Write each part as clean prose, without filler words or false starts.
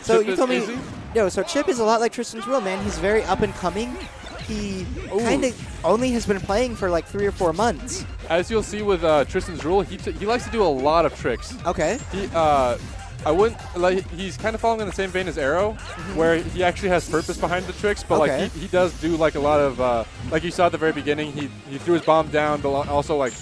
So Chip you is told me, easy? so Chip is a lot like Tristan's Rule, man. He's very up and coming. He kind of only has been playing for like 3 or 4 months. As you'll see with Tristan's Rule, he likes to do a lot of tricks. Okay. I wouldn't like. He's kind of following in the same vein as Arrow, where he actually has purpose behind the tricks. But like he does do like a lot of like you saw at the very beginning. He threw his bomb down, but also like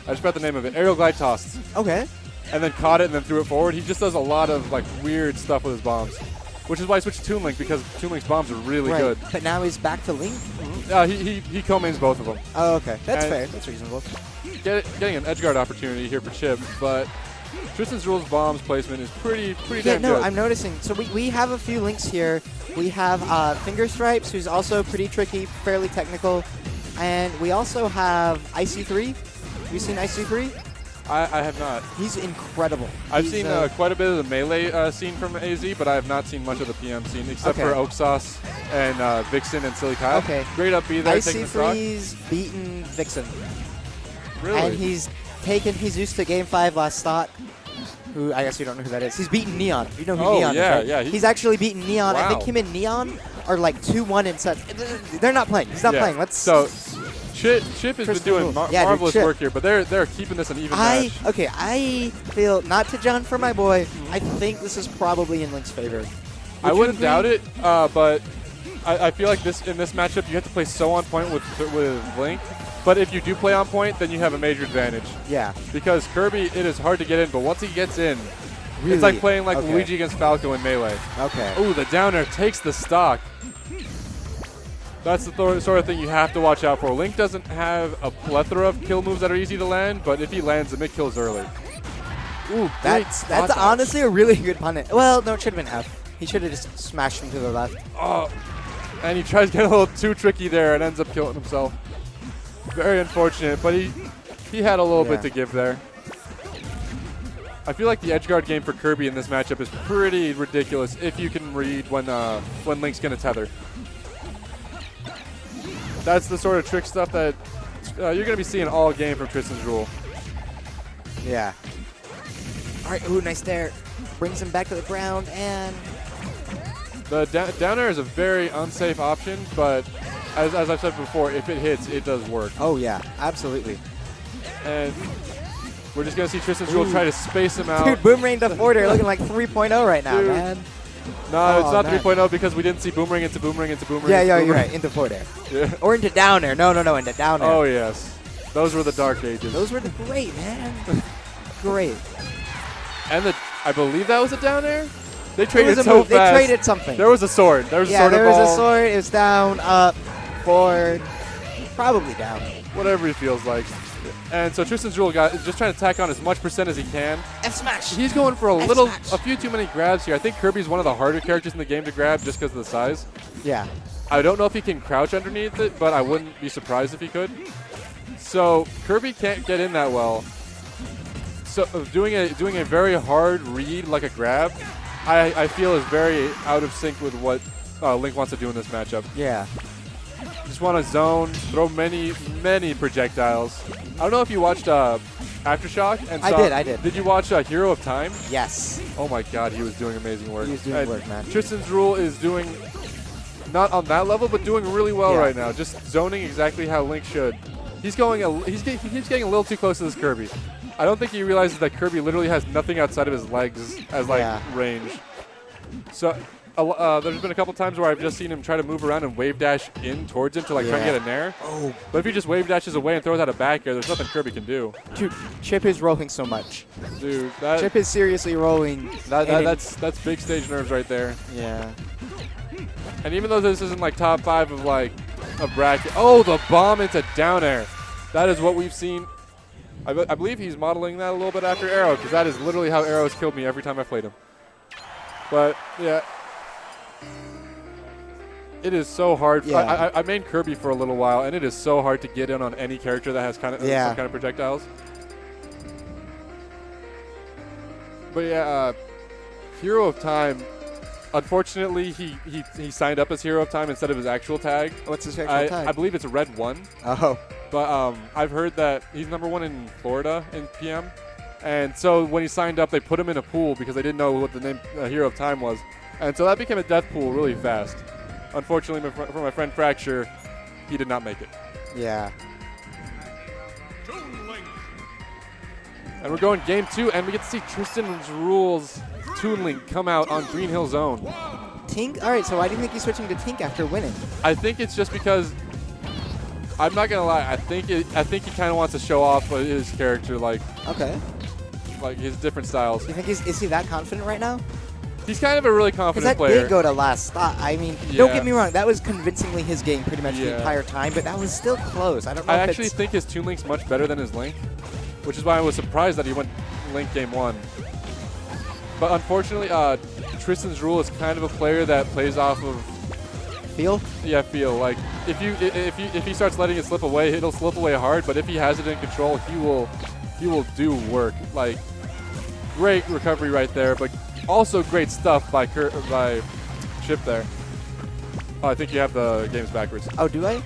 I just forgot the name of it. Aerial glide tossed. Okay. And then caught it and then threw it forward. He just does a lot of like weird stuff with his bombs, which is why I switched to Toon Link because Toon Link's bombs are really good. But now he's back to Link. He co-mains both of them. Oh, okay. That's fair. That's reasonable. Getting an edge guard opportunity here for Chip, but Tristan's Rule's bombs placement is pretty damn good. I'm noticing. So we have a few Links here. We have Finger Stripes, who's also pretty tricky, fairly technical. And we also have IC3. Have you seen IC3? I have not. He's incredible. I've seen quite a bit of the melee scene from AZ, but I have not seen much of the PM scene, except for Oak Sauce and Vixen and Silly Kyle. Okay. Great up B there, taking the stock. IC3's beaten Vixen. Really? And he's used to Game 5 last stock. Who I guess you don't know who that is. He's beaten Neon. You know who Neon is, right? Yeah. He's actually beaten Neon. Wow. I think him and Neon are like 2-1 in sets. They're not playing. He's not playing. So Chip has been doing marvelous work here, but they're keeping this an even match. Okay, I feel, not to John for my boy, I think this is probably in Link's favor. I wouldn't doubt it, but I feel like in this matchup you have to play so on point with Link. But if you do play on point, then you have a major advantage. Yeah. Because Kirby, it is hard to get in, but once he gets in, really? It's like playing like Luigi against Falco in Melee. Okay. Ooh, the down air takes the stock. That's the sort of thing you have to watch out for. Link doesn't have a plethora of kill moves that are easy to land, but if he lands them, it kills early. Ooh, that's honestly a really good punish. Well, no, it should have been F. He should have just smashed him to the left. Oh, and he tries to get a little too tricky there and ends up killing himself. Very unfortunate, but he had a little bit to give there. I feel like the edgeguard game for Kirby in this matchup is pretty ridiculous if you can read when Link's going to tether. That's the sort of trick stuff that you're going to be seeing all game from Tristan's Rule. Yeah. All right, ooh, nice there. Brings him back to the ground, and the down air is a very unsafe option, but as I've said before, if it hits, it does work. Oh, yeah, absolutely. And we're just going to see Tristan's Rule try to space him out. Dude, Boomerang to forward air looking like 3.0 right now, man. No, it's not 3.0 because we didn't see Boomerang into Boomerang into Boomerang. Yeah, you're right. Into forward air. Yeah. Or into down air. No, into down air. Oh, yes. Those were the dark ages. Those were great, man. Great. And I believe that was a down air? They traded so fast. They traded something. There was a sword. There was a sword. There was a sword. It was down, up, forward, probably down. Whatever he feels like. And so Tristan's Rule is just trying to tack on as much percent as he can. F smash. He's going for a few too many grabs here. I think Kirby's one of the harder characters in the game to grab just because of the size. Yeah. I don't know if he can crouch underneath it, but I wouldn't be surprised if he could. So Kirby can't get in that well. So doing a very hard read like a grab, I feel is very out of sync with what Link wants to do in this matchup. Yeah. Just want to zone, throw many projectiles. I don't know if you watched Aftershock. And I did. Did you watch Hero of Time? Yes. Oh my God, he was doing amazing work. He was doing work, man. Tristan's Rule is doing, not on that level, but doing really well right now. Just zoning exactly how Link should. He keeps getting a little too close to this Kirby. I don't think he realizes that Kirby literally has nothing outside of his legs as range. So there's been a couple times where I've just seen him try to move around and wave dash in towards him to try and get a nair. Oh. But if he just wave dashes away and throws out a back air, there's nothing Kirby can do. Dude, Chip is rolling so much. Dude, Chip is seriously rolling. That's big stage nerves right there. Yeah. And even though this isn't like top 5 of like a bracket, oh, the bomb into down air. That is what we've seen. I believe he's modeling that a little bit after Arrow, because that is literally how Arrow has killed me every time I played him. But yeah, it is so hard. Yeah. I mained Kirby for a little while, and it is so hard to get in on any character that has some kind of projectiles. But yeah, Hero of Time. Unfortunately, he signed up as Hero of Time instead of his actual tag. What's his actual tag? I believe it's a Red 1. Oh. But I've heard that he's #1 in Florida in PM. And so when he signed up, they put him in a pool because they didn't know what the name Hero of Time was. And so that became a death pool really fast. Unfortunately, for my friend Fracture, he did not make it. Yeah. And we're going game 2, and we get to see Tristan's Rules Toon Link come out on Green Hill Zone. Tink? All right, so why do you think he's switching to Tink after winning? I think it's just because, I'm not gonna lie, I think he kind of wants to show off his character, like his different styles. You think is he that confident right now? He's kind of a really confident player. Because that did go to last stop. I mean, don't get me wrong, that was convincingly his game pretty much the entire time, but that was still close. I don't know. I actually think his Toon Link's much better than his Link, which is why I was surprised that he went Link game 1. But unfortunately, Tristan's Rule is kind of a player that plays off of feel. Yeah, feel. Like if he starts letting it slip away, it'll slip away hard. But if he has it in control, he will do work. Like great recovery right there, but also great stuff by Chip there. Oh, I think you have the games backwards. Oh, do I?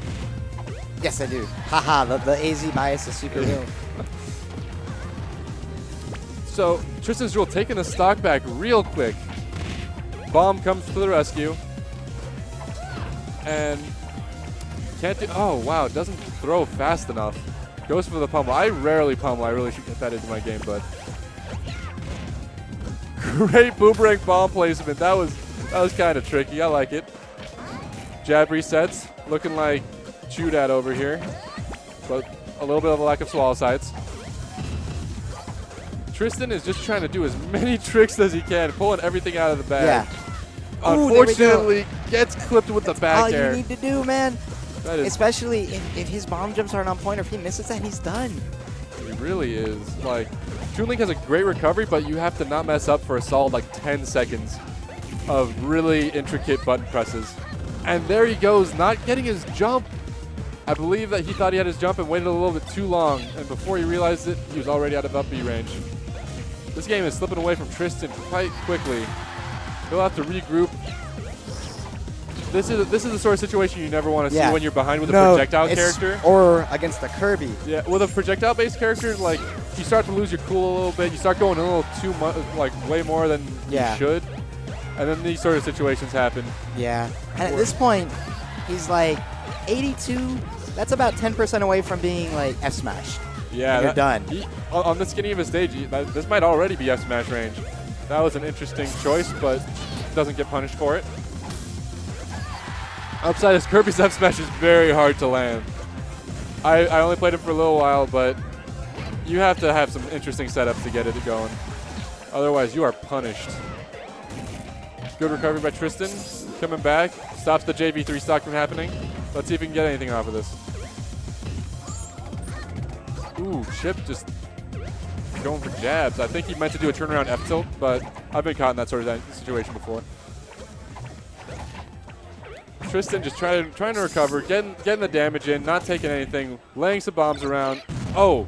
Yes, I do. Haha, the AZ bias is super real. So Tristan's Rule taking the stock back real quick. Bomb comes to the rescue. And can't do, oh wow, doesn't throw fast enough. Goes for the pummel. I rarely pummel. I really should get that into my game, but great boomerang bomb placement. That was kind of tricky. I like it. Jab resets, looking like Chewdat over here, but a little bit of a lack of swallow sights. Tristan is just trying to do as many tricks as he can, pulling everything out of the bag. Yeah. Unfortunately, gets clipped with the back air. All you need to do, man. Especially if his bomb jumps aren't on point or if he misses that, he's done. He really is. Like, Toon Link has a great recovery, but you have to not mess up for a solid like 10 seconds of really intricate button presses. And there he goes, not getting his jump. I believe that he thought he had his jump and waited a little bit too long. And before he realized it, he was already out of up B range. This game is slipping away from Tristan quite quickly. He'll have to regroup. This is the sort of situation you never want to see when you're behind with a projectile character. Or against a Kirby. Yeah, with a projectile-based character, like, you start to lose your cool a little bit. You start going a little too much, like, way more than you should. And then these sort of situations happen. Yeah. And at this point, he's like 82. That's about 10% away from being, like, F-smashed. Yeah. You're done. On the skinny of a stage, this might already be F-smash range. That was an interesting choice, but doesn't get punished for it. Upside is Kirby's F-smash is very hard to land. I only played it for a little while, but you have to have some interesting setups to get it going. Otherwise, you are punished. Good recovery by Tristan. Coming back. Stops the JV3 stock from happening. Let's see if we can get anything off of this. Ooh, Chip just going for jabs. I think he meant to do a turnaround F-tilt, but I've been caught in that sort of situation before. Tristan just trying to recover, getting the damage in, not taking anything, laying some bombs around. Oh!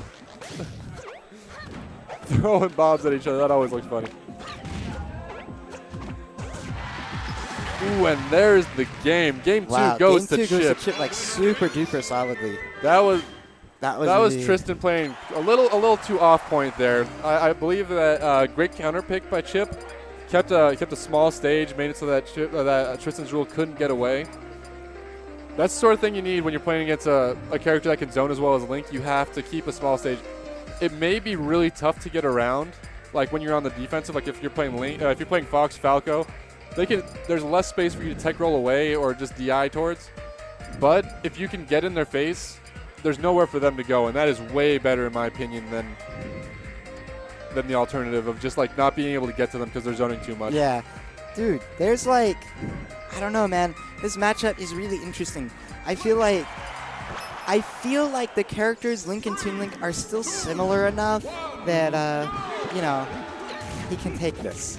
Throwing bombs at each other. That always looks funny. Ooh, and there's the game. Game 2 goes to Chip. Goes to Chip like super duper solidly. That was really Tristan playing a little too off point there. I believe that great counter pick by Chip kept a small stage, made it so that Tristan's Rule couldn't get away. That's the sort of thing you need when you're playing against a character that can zone as well as Link. You have to keep a small stage. It may be really tough to get around, like when you're on the defensive. Like if you're playing Link, if you're playing Fox, Falco, there's less space for you to tech roll away or just DI towards. But if you can get in their face, there's nowhere for them to go, and that is way better in my opinion than the alternative of just like not being able to get to them because they're zoning too much. Yeah, dude, there's like, I don't know, man. This matchup is really interesting. I feel like the characters Link and Toon Link are still similar enough that you know, he can take this.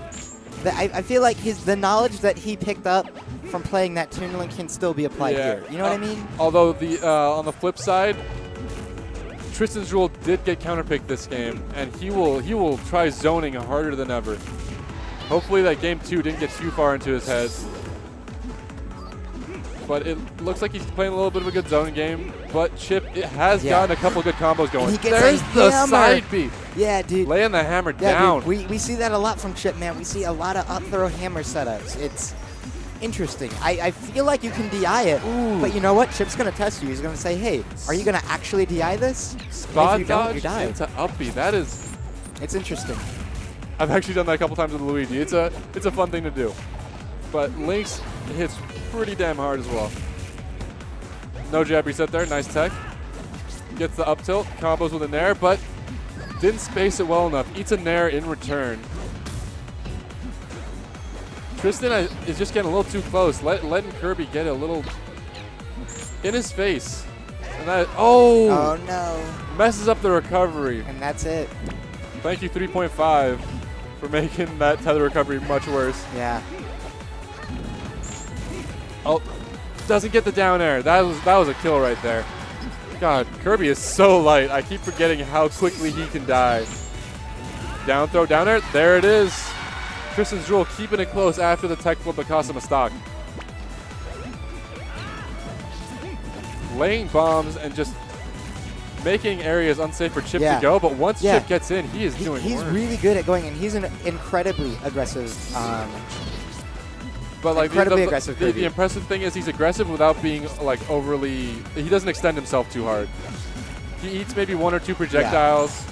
I feel like the knowledge that he picked up from playing that Toon Link can still be applied here. You know what I mean? Although on the flip side, Tristan's Rule did get counterpicked this game, and he will try zoning harder than ever. Hopefully that game 2 didn't get too far into his head. but it looks like he's playing a little bit of a good zone game. But Chip has Yeah. gotten a couple good combos going. And he gets There's a the hammer. side B. Yeah, dude. Laying the hammer Yeah, down. dude. We see that a lot from Chip, man. We see a lot of up throw hammer setups. It's interesting. I feel like you can DI it, but you know what? Chip's going to test you. He's going to say, hey, are you going to actually DI this? Spot if you don't, dodge you die. into up B. That is... It's interesting. I've actually done that a couple times with Luigi. It's a fun thing to do. But Link's hits pretty damn hard as well. No jab reset there. Nice tech. Gets the up tilt. Combos with a nair, but didn't space it well enough. Eats a nair in return. Tristan is just getting a little too close. Letting Kirby get a little in his face. And that, Oh, no. messes up the recovery. And that's it. Thank you, 3.5, for making that tether recovery much worse. Yeah. Oh, doesn't get the down air. That was a kill right there. God, Kirby is so light. I keep forgetting how quickly he can die. Down throw, down air. There it is. Tristan's Jewel keeping it close after the tech flip that cost him a stock. Laying bombs and just making areas unsafe for Chip to go, but once Chip gets in, he is doing He's work. really good at going, and he's an incredibly aggressive But like incredibly aggressive Kirby. The impressive thing is he's aggressive without being like overly. He doesn't extend himself too hard. He eats maybe 1 or 2 projectiles,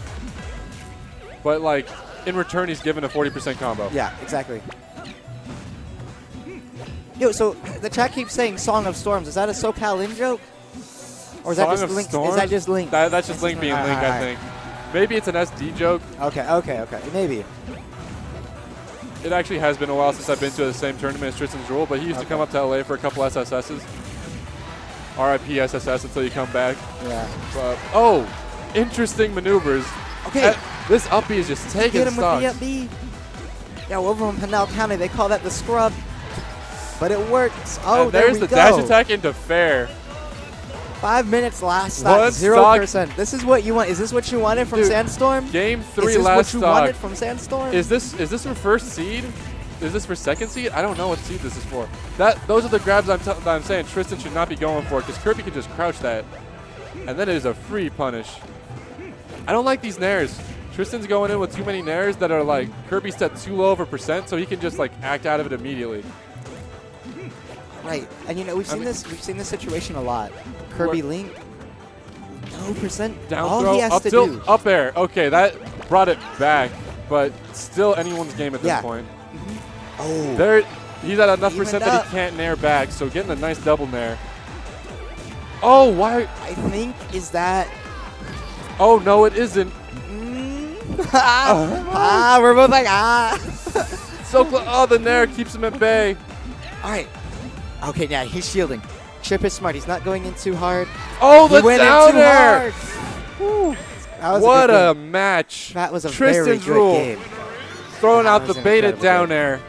but like in return he's given a 40% combo. Yeah, exactly. Yo, so the chat keeps saying "Song of Storms." Is that a SoCal in joke, or is that just Link? Is that just Link? That's just Link being Link, I think. Maybe it's an SD joke. Okay, maybe. It actually has been a while since I've been to the same tournament as Tristan's Rule, but he used to come up to LA for a couple SSSs. RIP SSS until you come back. Yeah. But, oh, interesting maneuvers. Okay. This up B is just taking Get him stocks. with the up B. Yeah, over in Pinal County, they call that the scrub. But it works. Oh, and there there's we the go. dash attack into fair. 5 minutes last stock, One 0%. This is what you want. Is this what you wanted from Dude, Sandstorm? Game 3 is this last what you stock. wanted from Sandstorm? Is this for first seed? Is this for second seed? I don't know what seed this is for. Those are the grabs I'm saying Tristan should not be going for, because Kirby can just crouch that, and then it is a free punish. I don't like these nairs. Tristan's going in with too many nairs that are like Kirby's set too low of a percent, so he can just like act out of it immediately. Right, and you know we've seen this situation a lot. Kirby Link, no percent. Down All throw, he has up to tilt, do. up air. Okay, that brought it back, but still anyone's game at this point. Oh, There, he's at enough Evened percent that up. he can't nair back, so getting a nice double nair. Oh, why? I think is that. Oh no, it isn't. We're both like So close. Oh, the nair keeps him at bay. All right. Okay, yeah, he's shielding. Chip is smart. He's not going in too hard. Oh, He the went in down too air. hard. That was What a a good game. match. That was a Tristan's very good Rule game. throwing That out the was an baited incredible down game. air.